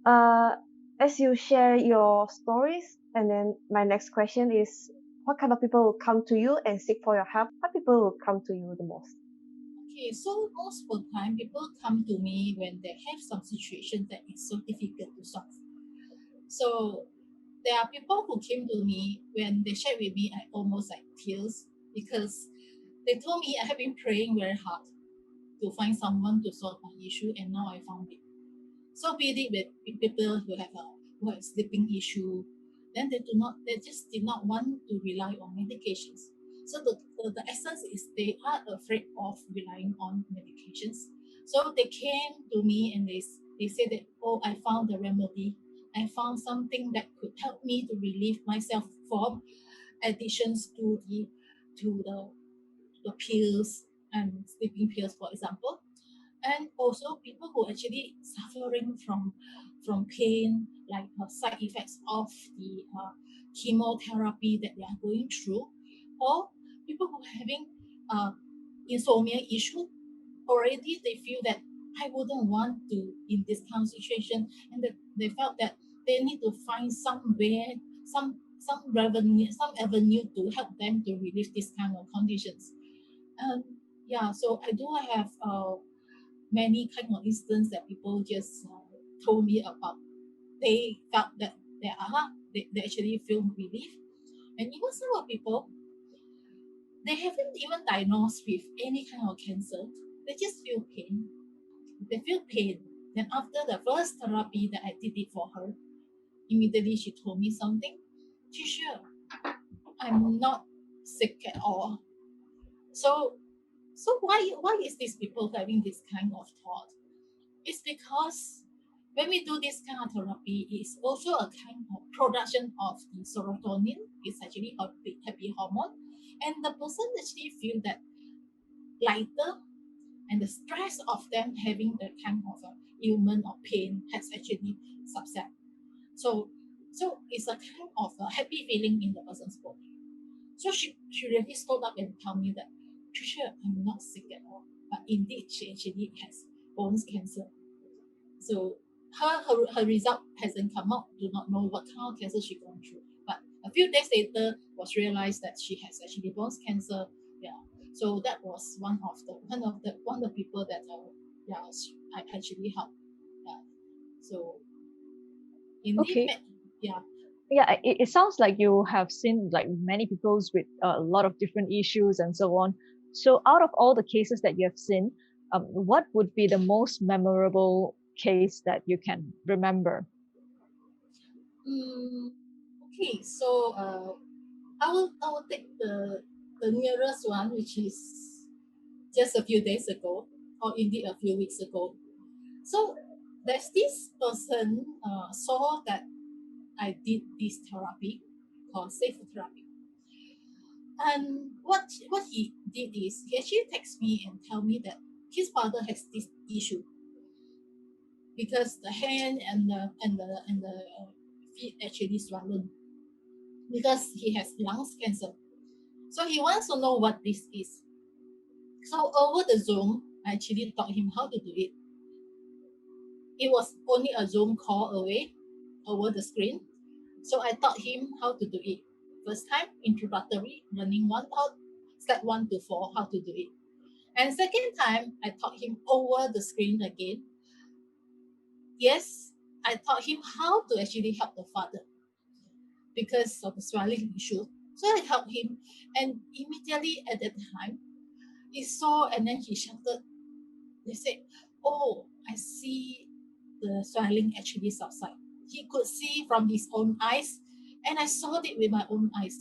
Uh, as you share your stories, and then my next question is, what kind of people will come to you and seek for your help? What people will come to you the most? Okay, so most of the time people come to me when they have some situation that is so difficult to solve. So there are people who came to me when they shared with me, I almost like tears because they told me I have been praying very hard to find someone to solve my issue, and now I found it. So be it with people who have sleeping issue, then they just did not want to rely on medications. So the essence is they are afraid of relying on medications. So they came to me and they said that, oh, I found the remedy. I found something that could help me to relieve myself from addictions to the pills and sleeping pills, for example. And also people who actually suffering from pain, like side effects of the chemotherapy that they are going through, or people who are having uh, insomnia issue. Already they feel that I wouldn't want to in this kind of situation, and that they felt that they need to find somewhere, some revenue, some avenue to help them to relieve this kind of conditions. um, yeah, so I do have many kind of instances that people just told me about. They felt that they actually feel relief, and even some of people, they haven't even diagnosed with any kind of cancer. They just feel pain. They feel pain. Then after the first therapy that I did it for her, immediately she told me something. Tricia, I'm not sick at all. So why is these people having this kind of thought? It's because when we do this kind of therapy, it's also a kind of production of the serotonin. It's actually a big happy hormone, and the person actually feel that lighter, and the stress of them having the kind of ailment or pain has actually subside. So it's a kind of a happy feeling in the person's body. So she really stood up and tell me that, Tricia, I'm not sick at all, but indeed she actually has bones cancer. So her result hasn't come out. Do not know what kind of cancer she gone through. But a few days later, was realized that she has actually bone cancer. Yeah. So that was one of the people that yeah, I actually helped. Yeah. So indeed, Okay. yeah. Yeah, it sounds like you have seen like many people's with a lot of different issues and so on. So out of all the cases that you have seen, what would be the most memorable case that you can remember? Mm, okay. So I will take the nearest one, which is just a few days ago, or indeed a few weeks ago. So there's this person saw that I did this therapy called safe therapy. And what he did is he actually texted me and tell me that his father has this issue because the hand and the feet actually swollen because he has lungs cancer. So he wants to know what this is. So over the Zoom, I actually taught him how to do it. It was only a Zoom call away over the screen. So I taught him how to do it. First time, introductory, learning step 1 to 4, how to do it. And second time, I taught him over the screen again. Yes, I taught him how to actually help the father because of the swelling issue. So I helped him, and immediately at that time, he saw and then he shouted. They said, "Oh, I see the swelling actually subside." He could see from his own eyes, and I saw it with my own eyes.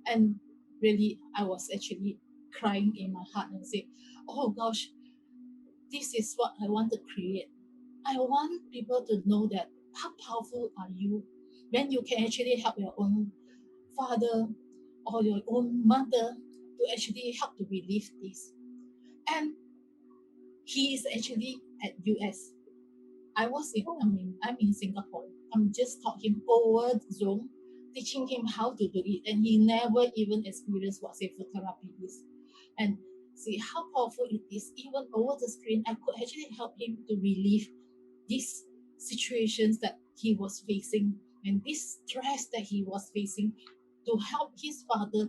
And really, I was actually crying in my heart and said, "Oh gosh, this is what I want to create. I want people to know that how powerful are you when you can actually help your own father or your own mother to actually help to relieve this." And he is actually at US. Oh, I'm in Singapore. I'm just taught him over Zoom, teaching him how to do it, and he never even experienced what safer therapy is. And see how powerful it is. Even over the screen, I could actually help him to relieve this situations that he was facing and this stress that he was facing to help his father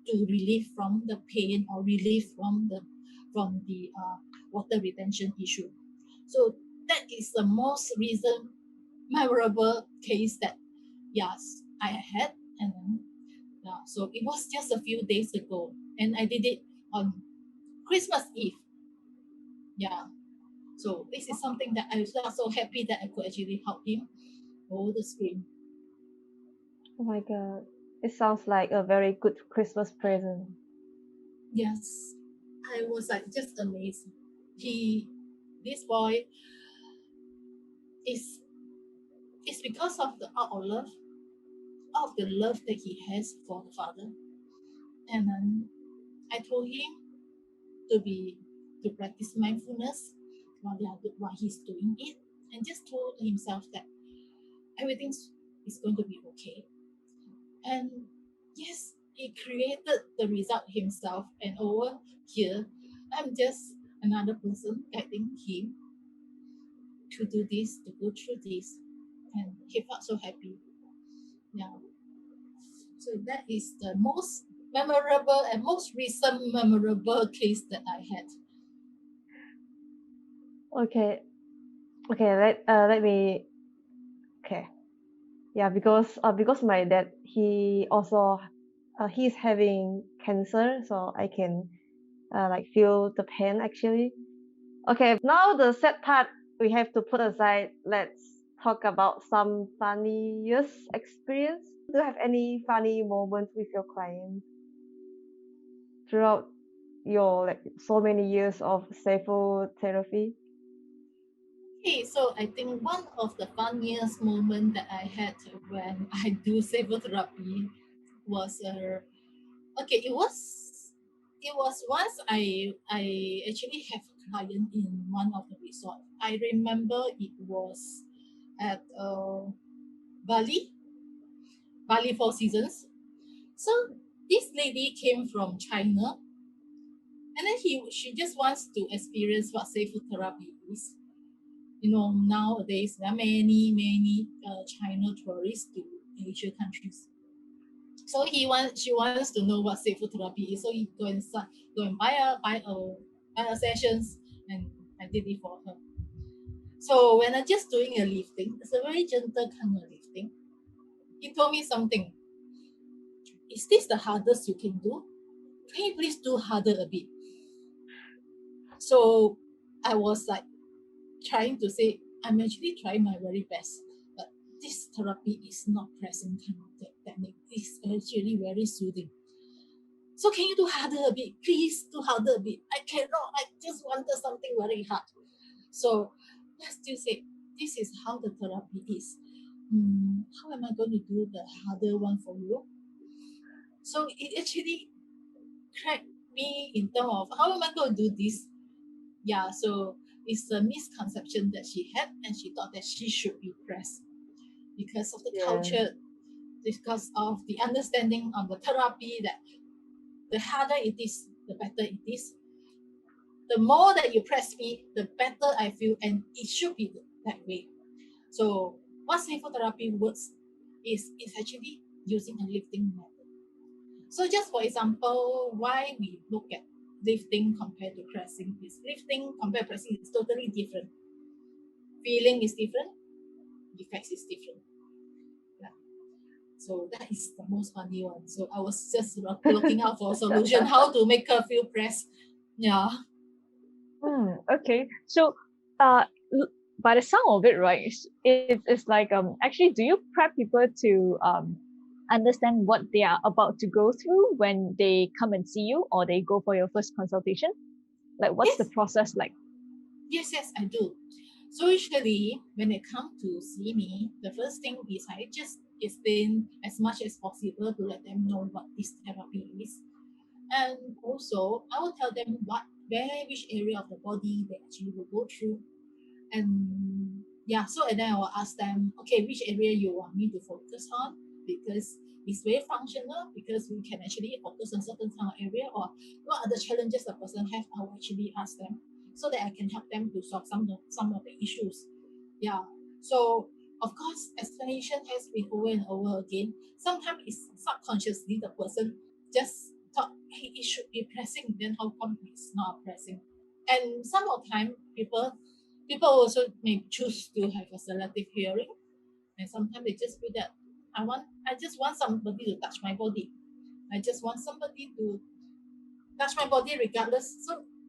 to relieve from the pain or relieve from the water retention issue. So that is the most recent memorable case that yes I had. And yeah, so it was just a few days ago and I did it on Christmas Eve. Yeah, so this is something that I was so happy that I could actually help him over the screen. Oh my god. It sounds like a very good Christmas present. Yes, I was like just amazed. He, this boy, is because of the out of the love that he has for the father. And then I told him to be to practice mindfulness while he's doing it, and just told himself that everything is going to be okay. And yes, he created the result himself. And over here, I'm just another person guiding him to do this, to go through this. And he felt so happy. Yeah. So that is the most memorable and most recent memorable case that I had. Okay. Okay, let me okay. Yeah, because my dad he's having cancer, so I can like feel the pain actually. Okay, now the sad part we have to put aside. Let's talk about some funniest experience. Do you have any funny moments with your client throughout your like so many years of therapy? Okay, so I think one of the funniest moment that I had when I do therapy was okay. It was once I actually have a client in one of the resort. I remember it was at Bali, Bali Four Seasons. So this lady came from China, and then she just wants to experience what food therapy is. You know, nowadays there are many China tourists to Asia countries. So she wants to know what seafood therapy is. So he go and buy a sessions, and I did it for her. So when I just doing a lifting, it's a very gentle kind of lifting. He told me something. Is this the hardest you can do? Can you please do harder a bit? So I was like trying to say, I'm actually trying my very best, but this therapy is not pressing kind of technique. It's actually very soothing. So can you do harder a bit? Please do harder a bit. I cannot. I just wanted something very hard. So let's just say this is how the therapy is. How am I going to do the harder one for you? So it actually cracked me in terms of how am I going to do this? Yeah, so it's a misconception that she had, and she thought that she should be pressed because of the Yeah. culture, because of the understanding of the therapy that the harder it is, the better it is. The more that you press me, the better I feel, and it should be that way. So, what psychotherapy works is actually using a lifting method. So, just for example, why we look at lifting compared to pressing is lifting compared to pressing is totally different. Feeling is different, effects is different. Yeah. So that is the most funny one. So I was just looking out for a solution how to make her feel pressed. Yeah. Okay. So, uh, by the sound of it, right, it's like actually, do you prep people to understand what they are about to go through when they come and see you or they go for your first consultation? Like, what's the Yes, process like? yes, I do. So usually when they come to see me, the first thing is I just explain as much as possible to let them know what this therapy is. And also I will tell them which area of the body they actually will go through. And yeah, so and then I will ask them, okay, which area you want me to focus on, because it's very functional, because we can actually focus on certain kind of area, or what are the challenges the person have. I will actually ask them so that I can help them to solve some of the issues. Yeah. So of course, explanation has been over and over again. Sometimes it's subconsciously the person just thought, hey, it should be pressing, then how come it's not pressing? And some of the time, people also may choose to have a selective hearing, and sometimes they just feel that I just want somebody to touch my body. I just want somebody to touch my body regardless.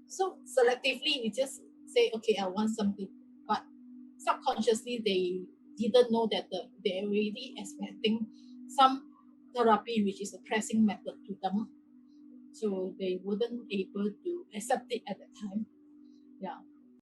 So selectively, we just say, okay, I want something, but subconsciously they didn't know that they're already expecting some therapy which is a pressing method to them, so they wouldn't able to accept it at that time. Yeah.